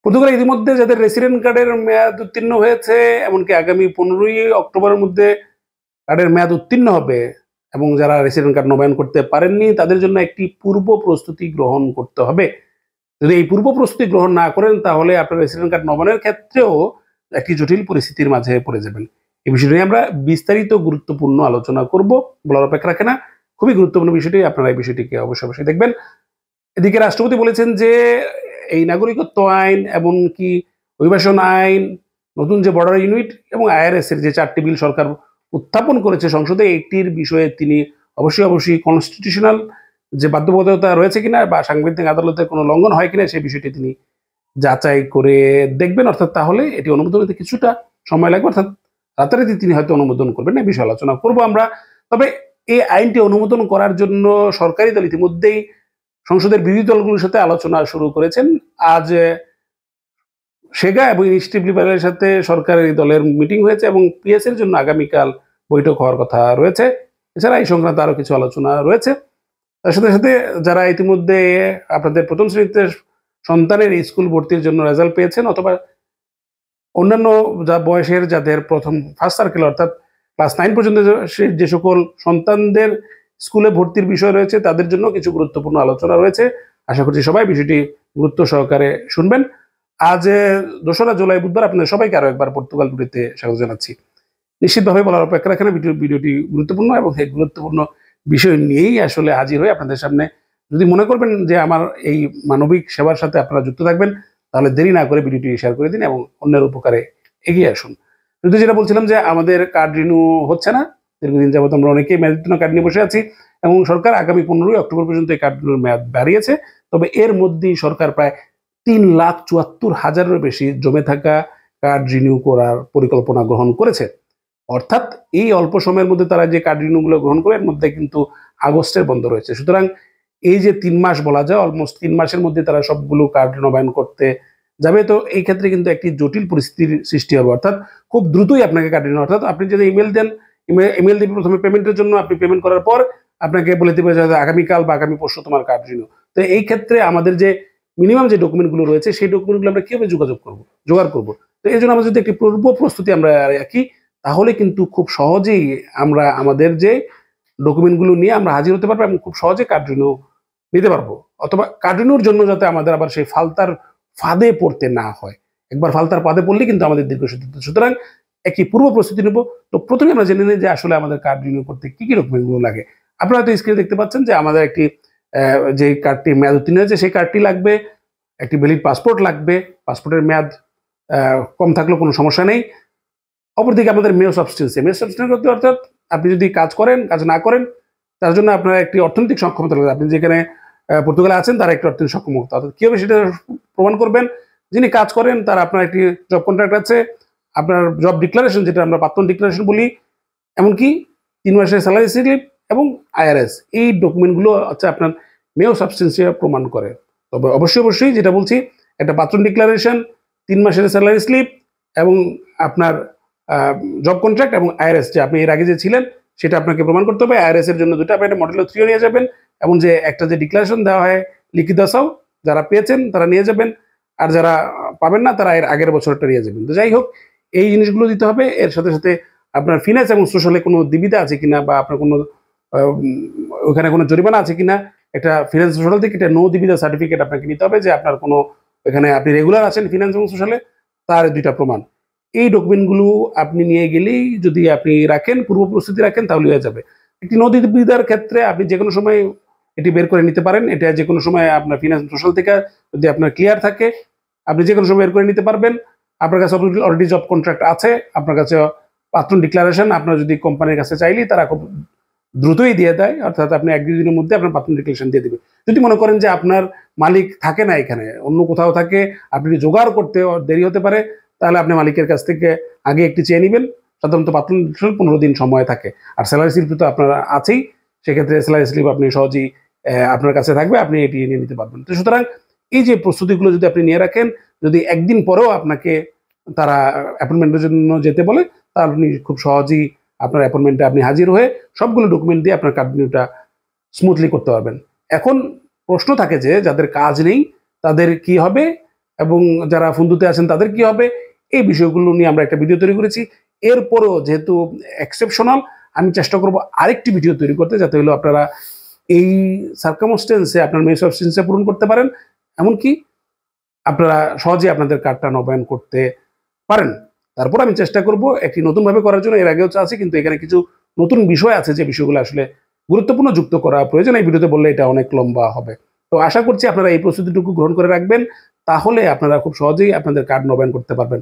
পর্তুগালে ইতিমধ্যে যাদের রেসিডেন্ট কার্ডের মেয়াদ উত্তীর্ণ হয়েছে, এমনকি আগামী 15ই অক্টোবরের মধ্যে কার্ডের মেয়াদ উত্তীর্ণ হবে, এবং যারা রেসিডেন্ট কার্ড নবায়ন করতে পারেননি তাদের জন্য একটি পূর্ব প্রস্তুতি গ্রহণ করতে হবে। যদি এই পূর্ব প্রস্তুতি গ্রহণ না করেন তাহলে আপনার রেসিডেন্ট কার্ড নবায়নের ক্ষেত্রেও একটি জটিল পরিস্থিতির মাঝে পড়ে যাবেন। এই বিষয়টি নিয়ে আমরা বিস্তারিত গুরুত্বপূর্ণ আলোচনা করব, বলার অপেক্ষা রাখে না। খুবই গুরুত্বপূর্ণ বিষয়টি, আপনারা এই বিষয়টিকে অবশ্যই দেখবেন। এদিকে রাষ্ট্রপতি বলেছেন যে এই নাগরিকত্ব আইন, এমনকি অভিবাসন আইন, নতুন যে বর্ডার ইউনিট এবং আইআরএস এর যে 4টি বিল সরকার উত্থাপন করেছে সংসদে, এইটির বিষয়ে তিনি অবশ্যই কনস্টিটিউশনাল যে বাধ্যবাধকতা রয়েছে কিনা বা সাংবিধানিক আদালতের কোনো লঙ্ঘন হয় কিনা সেই বিষয়টি তিনি যাচাই করে দেখবেন। অর্থাৎ তাহলে এটি অনুমোদন হতে কিছুটা সময় লাগবে, অর্থাৎ রাতারাতি তিনি হয়তো অনুমোদন করবেন না, বিষয়ে আলোচনা করবো আমরা। তবে এই আইনটি অনুমোদন করার জন্য সরকারি দল ইতিমধ্যেই সংসদের বিরোধী দলগুলোর সাথে আলোচনা শুরু করেছেন। আজ সেগা এবং ইনিশিয়েটিভ লিবারেলের সাথে সরকারি দলের মিটিং হয়েছে এবং পিএস এর জন্য আগামীকাল বৈঠক হওয়ার কথা রয়েছে। এছাড়া এই সংক্রান্ত আরো কিছু আলোচনা রয়েছে। তার সাথে সাথে যারা ইতিমধ্যে আপনাদের প্রথম শ্রেণীতে সন্তানের স্কুল ভর্তির জন্য রেজাল্ট পেয়েছেন, অথবা অন্যান্য যা বয়সের যাদের প্রথম ফার্স্ট সার্কেল অর্থাৎ ক্লাস 9 পর্যন্ত যে সকল সন্তানদের স্কুলে ভর্তির বিষয় রয়েছে, তাদের জন্য কিছু গুরুত্বপূর্ণ আলোচনা রয়েছে। আশা করছি সবাই বিষয়টি গুরুত্ব সহকারে শুনবেন। আজ 2রা জুলাই বুধবার আপনাদের সবাইকে আরো একবার পর্তুগাল টুডেতে স্বাগত জানাচ্ছি। নিশ্চিতভাবে বলার অপেক্ষা রাখে না, ভিডিওটি গুরুত্বপূর্ণ এবং সেই গুরুত্বপূর্ণ বিষয় নিয়েই আসলে হাজির হয়ে আপনাদের সামনে। যদি মনে করবেন যে আমার এই মানবিক সেবার সাথে আপনারা যুক্ত থাকবেন, তাহলে দেরি না করে ভিডিওটি শেয়ার করে দিন এবং অন্যের উপকারে এগিয়ে আসুন। যদি যেটা বলছিলাম যে আমাদের কার্ড রিনিউ হচ্ছে না, দীর্ঘদিন যাবত আমরা অনেকেই মেয়াদোত্তীর্ণ কার্ড নিয়ে বসে আছি এবং সরকার আগামী 15ই অক্টোবর পর্যন্ত এই কার্ডগুলোর মেয়াদ বাড়িয়েছে। তবে এর মধ্যেই সরকার প্রায় 3,74,000-এর বেশি জমে থাকা কার্ড রিনিউ করার পরিকল্পনা গ্রহণ করেছে। অর্থাৎ এই অল্প সময়ের মধ্যে তারা যে কার্ড রিনিউগুলো গ্রহণ করে, এর মধ্যে কিন্তু আগস্টের বন্ধ রয়েছে। সুতরাং এই যে 3 মাস বলা যায়, অলমোস্ট 3 মাসের মধ্যে তারা সবগুলো কার্ড নবায়ন করতে যাবে। তো এই ক্ষেত্রে কিন্তু একটি জটিল পরিস্থিতির সৃষ্টি হবে। অর্থাৎ খুব দ্রুতই আপনাকে কার্ড রিনিউ, অর্থাৎ আপনি যদি ইমেল দেন, ইমেল দিবেন প্রথমে পেমেন্টের জন্য, আপনি পেমেন্ট করার পর আপনাকে বলে দিবে যে আগামীকাল বা আগামী পরশু তোমার কার্ড রিনিউ। তো এই ক্ষেত্রে আমাদের যে মিনিমাম যে ডকুমেন্টগুলো রয়েছে সেই ডকুমেন্টগুলো আমরা কিভাবে জোগাড় করবো। তো এই জন্য আমরা যদি একটি পূর্ব প্রস্তুতি আমরা রাখি, তাহলে কিন্তু খুব সহজেই আমরা আমাদের যে ডকুমেন্টগুলো নিয়ে আমরা হাজির হতে পারবো এবং খুব সহজে কার্ড রিনিউ নিতে পারবো। অথবা কার্ড রিনিউর জন্য যাতে আমাদের আবার সেই ফালতার ফাঁদে পড়তে না হয়। একবার ফালতার ফাঁদে পড়লে কিন্তু আমাদের দীর্ঘসূত্রিত। সুতরাং একটি পূর্ব প্রস্তুতি নেব। তো প্রথমে আমরা জেনে নিই যে আসলে আমাদের কার্ড রিনিউ করতে কি কি ডকুমেন্টগুলো লাগে। আপনারা তো স্ক্রিনে দেখতে পাচ্ছেন যে আমাদের একটি যে কার্ডটি মেয়াদ উত্তীর্ণ হয়েছে সেই কার্ডটি লাগবে, একটি ভ্যালিড পাসপোর্ট লাগবে, পাসপোর্টের মেয়াদ কম থাকলেও কোনো সমস্যা নেই। অপরদিকে আমাদের মেও সাবস্টেন্স করতে, অর্থাৎ আপনি যদি কাজ করেন, কাজ না করেন, তার জন্য আপনার একটি অর্থনৈতিক সক্ষমতা লাগবে। আপনি যেখানে পর্তুগালে আছেন তারা একটি অর্থনৈতিক সক্ষমতা, অর্থাৎ কীভাবে সেটা প্রমাণ করবেন? যিনি কাজ করেন তার আপনার একটি জব কন্ট্রাক্ট আছে, আপনার জব ডিক্লারেশন যেটা আমরা প্রাক্তন ডিক্লারেশন বলি, এমনকি 3 মাসের স্যালারি স্লিপ এবং আইআরএস, এই ডকুমেন্টগুলো হচ্ছে আপনার মেও সাবস্টেন্সিয়া প্রমাণ করে। তবে অবশ্যই যেটা বলছি, একটা প্রাক্তন ডিক্লারেশন, 3 মাসের স্যালারি স্লিপ এবং আপনার জব কন্ট্রাক্ট এবং আইআরএস যে আপনি এর আগে যে ছিলেন সেটা আপনাকে প্রমাণ করতে হবে। আইআরএস এর জন্য দুটো আপনি একটা মডেল 3 নিয়ে যাবেন, এবং যে একটা যে ডিক্লারেশন দেওয়া হয় লিখিদাসাও, যারা পেয়েছেন তারা নিয়ে যাবেন, আর যারা পাবেন না তারা এর আগের বছরটা নিয়ে যাবেন। তো যাই হোক, এই জিনিসগুলো দিতে হবে। এর সাথে সাথে আপনার ফিনান্স এবং সোশ্যালে কোনো দিবিদা আছে কিনা, বা আপনার কোনো ওখানে কোনো জরিমানা আছে কিনা, একটা ফিনান্স সোশ্যাল থেকে একটা নো দিবিদা সার্টিফিকেট আপনাকে নিতে হবে যে আপনার কোনো এখানে আপনি রেগুলার আছেন ফিনান্স এবং সোশ্যালে, তার 2টা প্রমাণ। এই ডকুমেন্টগুলো আপনি নিয়ে গেলেই যদি আপনি রাখেন, পূর্ব প্রস্তুতি রাখেন, তাহলে হয়ে যাবে। একটি নদী বিদার ক্ষেত্রে আপনি যে কোনো সময় এটি বের করে নিতে পারেন। এটা যে কোনো সময় আপনার ফিনান্স সোশ্যাল থেকে যদি আপনার ক্লিয়ার থাকে, আপনি যে কোনো সময় বের করে নিতে পারবেন। আপনার কাছে অলরেডি জব কন্ট্রাক্ট আছে, আপনার কাছে প্রাক্তন ডিক্লারেশন, আপনার যদি কোম্পানির কাছে চাইলেই তারা খুব দ্রুতই দিয়ে দেয়, অর্থাৎ আপনি 1-2 দিনের মধ্যে আপনার প্রাক্তন ডিক্লারেশন দিয়ে দেবে। যদি মনে করেন যে আপনার মালিক থাকে না এখানে, অন্য কোথাও থাকে, আপনি জোগাড় করতে দেরি হতে পারে, তাহলে আপনি মালিকের কাছ থেকে আগে একটি চেয়ে নেবেন। সাধারণত প্রাক্তন 15 দিন সময় থাকে। আর স্যালারি স্লিপ তো আপনার আছেই, সেক্ষেত্রে স্যালারি স্লিপ আপনি সহজেই আপনার কাছে থাকবে, আপনি এটি নিয়ে নিতে পারবেন। তো সুতরাং এই যে প্রস্তুতিগুলো যদি আপনি নিয়ে রাখেন, যদি একদিন পরেও আপনাকে তারা অ্যাপয়েন্টমেন্টের জন্য যেতে বলে, তাহলে আপনি খুব সহজেই আপনার অ্যাপয়েন্টমেন্টে আপনি হাজির হয়ে সবগুলো ডকুমেন্ট দিয়ে আপনার কার্ড রিনিউটা স্মুথলি করতে পারবেন। এখন প্রশ্ন থাকে যে যাদের কাজ নেই তাদের কি হবে? এবং যারা ফন্দুতে আছেন তাদের কি হবে, এই বিষয়গুলো নিয়ে আমরা একটা ভিডিও তৈরি করেছি। এরপরেও যেহেতু এক্সেপশনাল, আমি চেষ্টা করব আরেকটি ভিডিও তৈরি করতে, যাতে হলো আপনারা এই সার্কামস্টেন্সে আপনার মেস অবস্টেন্সে পূরণ করতে পারেন, এমনকি আপনারা সহজে আপনাদের কার্ডটা নবায়ন করতে পারেন। তারপর আমি চেষ্টা করব একটি নতুনভাবে করার জন্য। এর আগেও আছে, কিন্তু এখানে কিছু নতুন বিষয় আছে যে বিষয়গুলো আসলে গুরুত্বপূর্ণ যুক্ত করা প্রয়োজন। এই ভিডিওতে বললে এটা অনেক লম্বা হবে। তো আশা করছি আপনারা এই প্রস্তুতিটুকু গ্রহণ করে রাখবেন, তাহলে আপনারা খুব সহজেই আপনাদের কার্ড নবায়ন করতে পারবেন।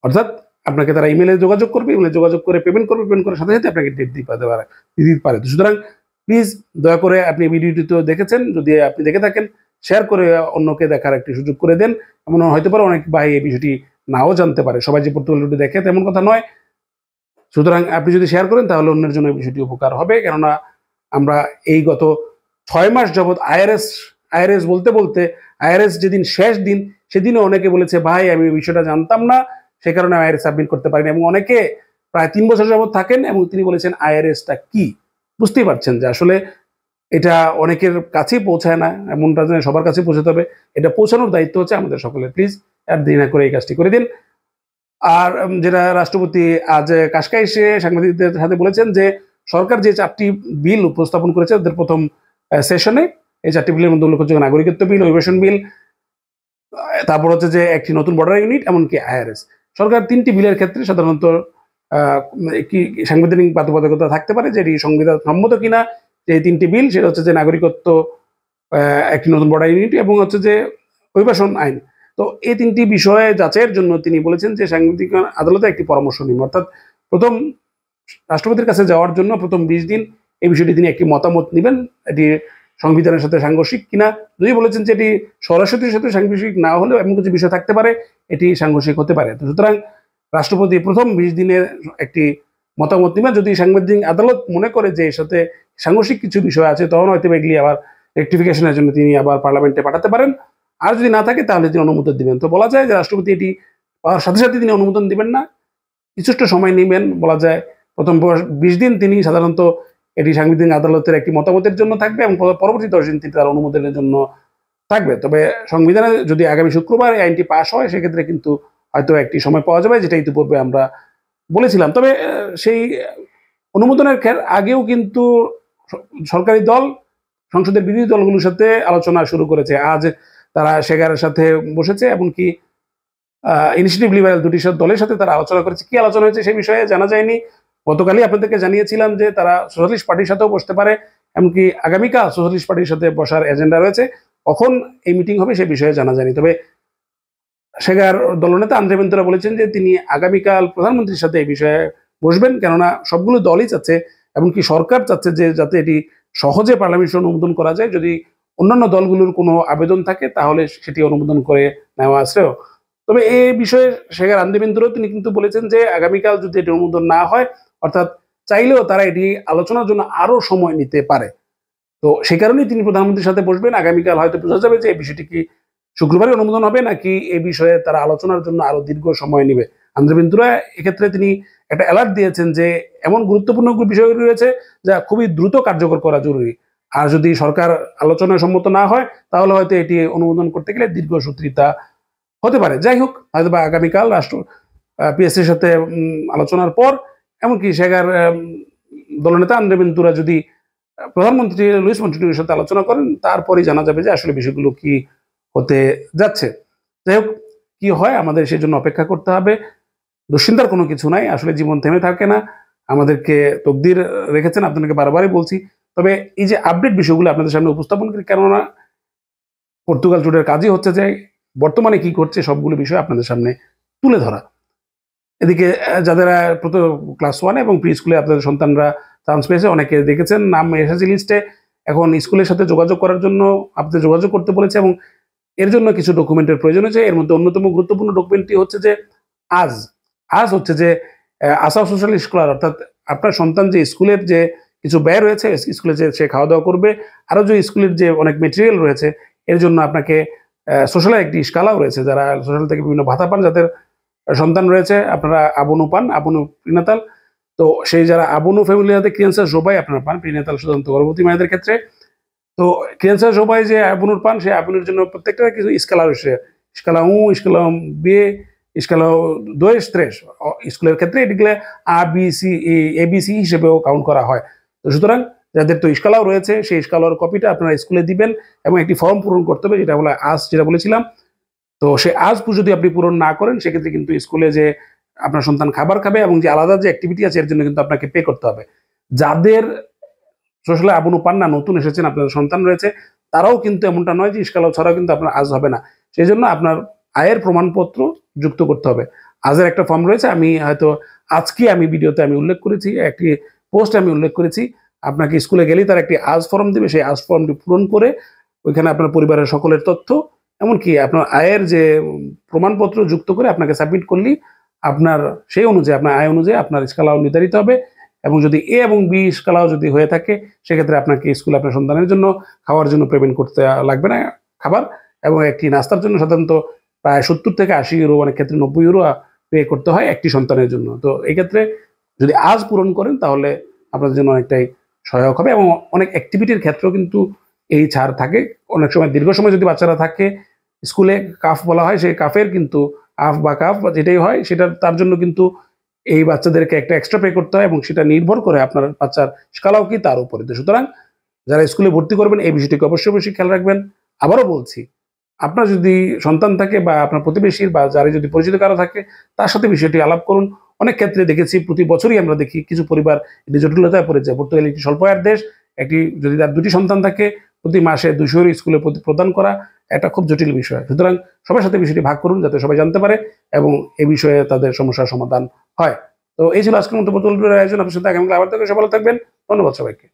অর্থাৎ আপনাকে তারা ইমেলে যোগাযোগ করবে, ইমেলে যোগাযোগ করে পেমেন্ট করবে, পেমেন্ট করার সাথে সাথে আপনাকে ডেট দিতে পারে। সুতরাং প্লিজ দয়া করে, আপনি ভিডিওটি তো দেখেছেন, যদি আপনি দেখে থাকেন শেয়ার করে অন্যকে দেখার একটি সুযোগ করে দেন। এমন হয়তো পারে অনেক ভাই এই বিষয়টি নাও জানতে পারে, সবাই যে পর্তুগাল ভিডিও দেখে তেমন কথা নয়। সুতরাং আপনি যদি শেয়ার করেন তাহলে অন্যের জন্য এই বিষয়টি উপকার হবে। কেননা আমরা এই গত 6 মাস যাবৎ আইআরএস বলতে বলতে আইআরএস যেদিন শেষ দিন, সেদিনও অনেকে বলেছে ভাই আমি এই বিষয়টা জানতাম না, সে কারণে আইআরএস সাবমিট করতে পারিনি। এবং অনেকে প্রায় 3 বছর যাবৎ থাকেন এবং তিনি বলেছেন আইআরএসটা কি। বুঝতেই পারছেন যে আসলে এটা অনেকের কাছেই পৌঁছায় না, এমনটা যেন সবার কাছে পৌঁছাতে হবে। এটা পৌঁছানোর দায়িত্ব হচ্ছে আমাদের সকলের। প্লিজ আর দেরি না করে এই কাজটি করে দিন। আর যেটা রাষ্ট্রপতি আজ কাশকাই এসে সাংবাদিকদের সাথে বলেছেন যে সরকার যে 4টি বিল উপস্থাপন করেছে ওদের প্রথম সেশনে, এই 4টি বিলের মধ্যে উল্লেখযোগ্য নাগরিকত্ব বিল, অভিবাসন বিল, তারপর হচ্ছে যে একটি নতুন বর্ডার ইউনিট, এমনকি আইআরএস। সরকার 3টি বিলের ক্ষেত্রে সাধারণত কি সাংবিধানিক বাধ্যবাধকতা থাকতে পারে, যেটি সংবিধান সম্মত কিনা। যে 3টি বিল, সেটা হচ্ছে যে নাগরিকত্ব, একটি নতুন বর্ডার ইউনিট এবং হচ্ছে যে অভিবাসন আইন। তো এই 3টি বিষয়ে যাচাইয়ের জন্য তিনি বলেছেন যে সাংবিধানিক আদালতে একটি পরামর্শ নিন। অর্থাৎ প্রথম রাষ্ট্রপতির কাছে যাওয়ার জন্য প্রথম 20 দিন এই বিষয়টি তিনি একটি মতামত নেবেন, এটি সংবিধানের সাথে সাংঘর্ষিক কিনা। যদি বলেছেন যে এটি সরাসরি সাথে সাংঘর্ষিক না হলেও এমন কিছু বিষয় থাকতে পারে এটি সাংঘর্ষিক হতে পারে। তো সুতরাং রাষ্ট্রপতি প্রথম 20 দিনের একটি মতামত নেবেন। যদি সাংবিধানিক আদালত মনে করে যে এর সাথে সাংঘর্ষিক কিছু বিষয় আছে, তখন হয়তো এগুলি আবার রেকটিফিকেশনের জন্য তিনি আবার পার্লামেন্টে পাঠাতে পারেন। আর যদি না থাকে তাহলে তিনি অনুমোদন দিবেন। তো বলা যায় যে রাষ্ট্রপতি এটি পাওয়ার সাথে সাথে তিনি অনুমোদন দিবেন না, কিছুটা সময় নেবেন। বলা যায় প্রথম 20 দিন তিনি সাধারণত এটি সাংবিধানিক আদালতের একটি মতামতের জন্য থাকবে এবং পরবর্তী 10 দিন তিনি তার অনুমোদনের জন্য থাকবে। তবে সংবিধানে যদি আগামী শুক্রবার এই আইনটি পাশ হয়, সেক্ষেত্রে কিন্তু হয়তো একটি সময় পাওয়া যাবে, যেটা ইতিপূর্বে আমরা বলেছিলাম। তবে সেই অনুমোদনের আগেও কিন্তু সরকারি দল সংসদের বিরোধী দলগুলোর সাথে আলোচনা শুরু করেছে। আজ তারা শেগারের সাথে বসেছে, এমনকি ইনিশিয়েটিভ লিবারেল দুটি দলের সাথে তারা আলোচনা করেছে। কি আলোচনা হয়েছে সে বিষয়ে জানা যায়নি। গতকালই আপনাদেরকে জানিয়েছিলাম যে তারা সোশ্যালিস্ট পার্টির সাথেও বসতে পারে, এমনকি আগামীকাল সোশ্যালিস্ট পার্টির সাথে বসার এজেন্ডা রয়েছে। কখন এই মিটিং হবে সে বিষয়ে জানা যায়নি। তবে শেগার দলনেতা আন্দ্রে ভেন্তুরা বলেছেন যে তিনি আগামীকাল প্রধানমন্ত্রীর সাথে এই বিষয়ে বসবেন, কেননা সবগুলো দলই চাচ্ছে, এমনকি সরকার চাচ্ছে যে যাতে এটি সহজে পার্লামেন্টে অনুমোদন করা যায়। যদি অন্যান্য দলগুলোর কোনো আবেদন থাকে তাহলে সেটি অনুমোদন করে নেওয়া শ্রেয়। তবে এই বিষয়ে শেখার আন্দিবেন্দ্রও তিনি কিন্তু বলেছেন যে আগামীকাল যদি এটি অনুমোদন না হয়, অর্থাৎ চাইলেও তারা এটি আলোচনার জন্য আরো সময় নিতে পারে। তো সেই কারণেই তিনি প্রধানমন্ত্রীর সাথে বসবেন। আগামীকাল হয়তো বোঝা যাবে যে এই বিষয়টি কি শুক্রবারে অনুমোদন হবে নাকি এই বিষয়ে তারা আলোচনার জন্য আরো দীর্ঘ সময় নেবে। আন্দ্রেবেন্তুরা এক্ষেত্রে তিনি একটা অ্যালার্ট দিয়েছেন যে এমন গুরুত্বপূর্ণ বিষয় রয়েছে যা খুবই দ্রুত কার্যকর করা জরুরি। আর যদি সরকার আলোচনায় সম্মত না হয় তাহলে হয়তো এটি অনুমোদন করতে গেলে দীর্ঘসূত্রিতা হতে পারে। যাই হোক, হয়তো বা আগামীকাল পিএসসির সাথে আলোচনার পর, এমনকি শেখার দলনেতা আন্দ্রেবেন্তুরা যদি প্রধানমন্ত্রী লুইস মন্টেনেগ্রোর সাথে আলোচনা করেন, তারপরেই জানা যাবে যে আসলে বিষয়গুলো কি হতে যাচ্ছে। যাই হোক, কি হয় আমাদের সেই জন্য অপেক্ষা করতে হবে। দুশ্চিন্তার কোনো কিছু নাই, আসলে জীবন থেমে থাকে না, আমাদেরকে তকদির রেখেছেন, আপনাদেরকে বারবারই বলছি। তবে এই যে আপডেট বিষয়গুলো আপনাদের সামনে উপস্থাপন করি, কেননা পর্তুগাল জুটের কাজই হচ্ছে যে বর্তমানে কি করছে সবগুলো বিষয় আপনাদের সামনে তুলে ধরা। এদিকে যাদের ক্লাস 1 এবং প্রি স্কুলে আপনাদের সন্তানরা চান্স পেয়েছে, অনেকে দেখেছেন নাম এসেছে লিস্টে। এখন স্কুলের সাথে যোগাযোগ করার জন্য আপনাদের যোগাযোগ করতে বলেছে এবং এর জন্য কিছু ডকুমেন্টের প্রয়োজন হয়েছে। এর মধ্যে অন্যতম গুরুত্বপূর্ণ ডকুমেন্টটি হচ্ছে যে আজ হচ্ছে যে আসাম সোশ্যাল স্কলার, অর্থাৎ আপনার সন্তান যে স্কুলের যে কিছু ব্যয় রয়েছে, স্কুলে যে সে খাওয়া দাওয়া করবে, আরও যে স্কুলের যে অনেক মেটেরিয়াল রয়েছে, এর জন্য আপনাকে সোশ্যালের একটি স্কালাও রয়েছে, যারা সোশ্যাল থেকে বিভিন্ন ভাতা পান, যাদের সন্তান রয়েছে, আপনারা আবনু পান, আবনু প্রিনাতাল। তো সেই যারা আবনু ফ্যামিলি হাতে ক্রিয়েন্সার সবাই আপনারা পান, প্রিনাতাল সাধারণত গর্ভবতী মায়েদের ক্ষেত্রে। তো ক্রিয়েন্সার সবাই যে আবনুর পান, সেই আবনুর জন্য প্রত্যেকটা কিছু স্কালার escala 1, escala B, escala 2, 3 স্কুলের ক্ষেত্রে এটিকে ABC হিসেবেও কাউন্ট করা হয়। তো সুতরাং যাদের তো স্কালাও রয়েছে সেই স্কালার কপিটা আপনারা স্কুলে দিবেন এবং একটি ফর্ম পূরণ করতে হবে, যেটা বলে আজ, যেটা বলেছিলাম। তো সে আজ যদি আপনি পূরণ না করেন সেক্ষেত্রে কিন্তু স্কুলে যে আপনার সন্তান খাবার খাবে এবং যে আলাদা যে অ্যাক্টিভিটি আছে এর জন্য কিন্তু আপনাকে পে করতে হবে। যাদের সোশ্যাল আবনু পান না, নতুন এসেছেন, আপনাদের সন্তান রয়েছে, তারাও কিন্তু এমনটা নয় যে স্কালাও ছাড়াও কিন্তু আপনার আজ হবে না। সেই জন্য আপনার আয়ের প্রমাণপত্র যুক্ত করতে হবে। আজের একটা ফর্ম রয়েছে, আমি হয়তো আজকে ভিডিওতে উল্লেখ করেছি, একটি পোস্টে আমি উল্লেখ করেছি। আপনাকে স্কুলে গেলেই তার একটি আজ ফর্ম দেবে, সেই আজ ফর্মটি পূরণ করে ওইখানে আপনার পরিবারের সকলের তথ্য এমনকি আপনার আয়ের যে প্রমাণপত্র যুক্ত করে আপনাকে সাবমিট করলেই আপনার সেই অনুযায়ী আপনার আয় অনুযায়ী আপনার স্কালাও নির্ধারিত হবে। এবং যদি এ এবং বি স্কালাও যদি হয়ে থাকে সেক্ষেত্রে আপনাকে স্কুলে আপনার সন্তানের জন্য খাওয়ার জন্য পেমেন্ট করতে লাগবে না খাবার, এবং একটি নাস্তার জন্য সাধারণত প্রায় 70 থেকে 80 ইউরো, অনেক ক্ষেত্রে 90 ইউরো পে করতে হয় একটি সন্তানের জন্য। তো এই ক্ষেত্রে যদি আজ পূরণ করেন তাহলে আপনাদের জন্য অনেকটাই সহায়ক হবে। এবং অনেক অ্যাক্টিভিটির ক্ষেত্রেও কিন্তু এই ছাড় থাকে। অনেক সময় দীর্ঘ সময় যদি বাচ্চারা থাকে স্কুলে, কাফ বলা হয়, সেই কাফের কিন্তু আফ বা কাফ যেটাই হয় সেটা তার জন্য কিন্তু এই বাচ্চাদেরকে একটা এক্সট্রা পে করতে হয় এবং সেটা নির্ভর করে আপনার বাচ্চার স্কালাও কি তার উপরে। সুতরাং যারা স্কুলে ভর্তি করবেন এই বিষয়টিকে অবশ্যই খেয়াল রাখবেন। আবারও বলছি, আপনার যদি সন্তান থাকে বা আপনার প্রতিবেশীর বা যারা যদি পরিচিত কারো থাকে তার সাথে বিষয়টি আলাপ করুন। অনেক ক্ষেত্রে দেখেছি, প্রতি বছরই আমরা দেখি কিছু পরিবার এটি জটিলতায় পড়ে যায়। পর্তুগাল একটি স্বল্প আয়ের দেশ, যদি তার 2টি সন্তান থাকে প্রতি মাসে 200 ইউরো স্কুলে প্রদান করা একটা খুব জটিল বিষয়। সুতরাং সবার সাথে বিষয়টি ভাগ করুন যাতে সবাই জানতে পারে এবং এই বিষয়ে তাদের সমস্যার সমাধান হয়। তো এই ছিল আজকের মতো পর্তুগালের আয়োজন। আপনার সাথে আগামীকাল আবার থেকে, সবাই ভালো থাকবেন। ধন্যবাদ সবাইকে।